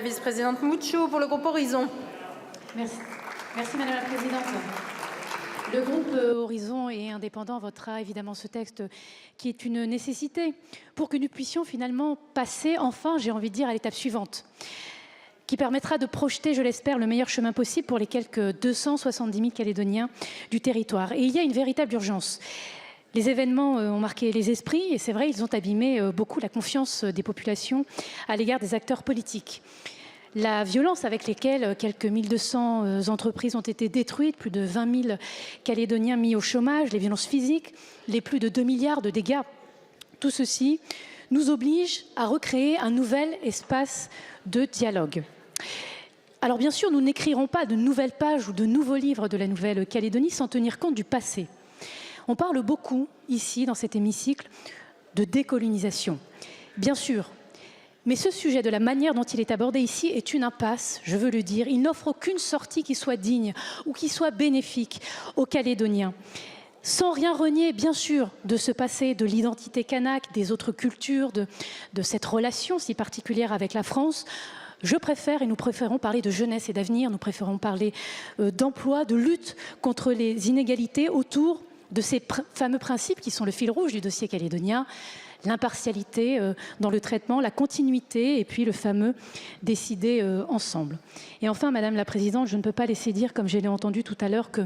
Vice-présidente Mouchou pour le groupe Horizon. Merci. Merci Madame la Présidente. Le groupe Horizon et Indépendant votera évidemment ce texte qui est une nécessité pour que nous puissions finalement passer enfin, j'ai envie de dire, à l'étape suivante, qui permettra de projeter, je l'espère, le meilleur chemin possible pour les quelques 270 000 Calédoniens du territoire. Et il y a une véritable urgence. Les événements ont marqué les esprits et c'est vrai, ils ont abîmé beaucoup la confiance des populations à l'égard des acteurs politiques. La violence avec laquelle quelques 1200 entreprises ont été détruites, plus de 20 000 Calédoniens mis au chômage, les violences physiques, les plus de 2 milliards de dégâts, tout ceci nous oblige à recréer un nouvel espace de dialogue. Alors bien sûr, nous n'écrirons pas de nouvelles pages ou de nouveaux livres de la Nouvelle-Calédonie sans tenir compte du passé. On parle beaucoup, ici, dans cet hémicycle, de décolonisation. Bien sûr, mais ce sujet, de la manière dont il est abordé ici, est une impasse, je veux le dire. Il n'offre aucune sortie qui soit digne ou qui soit bénéfique aux Calédoniens. Sans rien renier, bien sûr, de ce passé, de l'identité kanak, des autres cultures, de cette relation si particulière avec la France, je préfère et nous préférons parler de jeunesse et d'avenir, nous préférons parler d'emploi, de lutte contre les inégalités autour de ces fameux principes qui sont le fil rouge du dossier calédonien, l'impartialité dans le traitement, la continuité et puis le fameux décider ensemble. Et enfin, Madame la Présidente, je ne peux pas laisser dire, comme je l'ai entendu tout à l'heure, que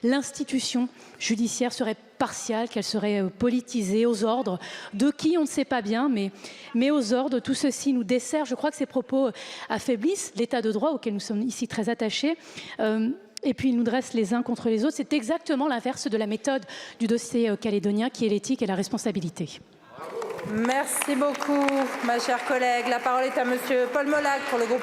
l'institution judiciaire serait partiale, qu'elle serait politisée aux ordres de qui, on ne sait pas bien, mais aux ordres. Tout ceci nous dessert. Je crois que ces propos affaiblissent l'état de droit auquel nous sommes ici très attachés. Et puis ils nous dressent les uns contre les autres. C'est exactement l'inverse de la méthode du dossier calédonien qui est l'éthique et la responsabilité. Merci beaucoup, ma chère collègue. La parole est à monsieur Paul Molac pour le groupe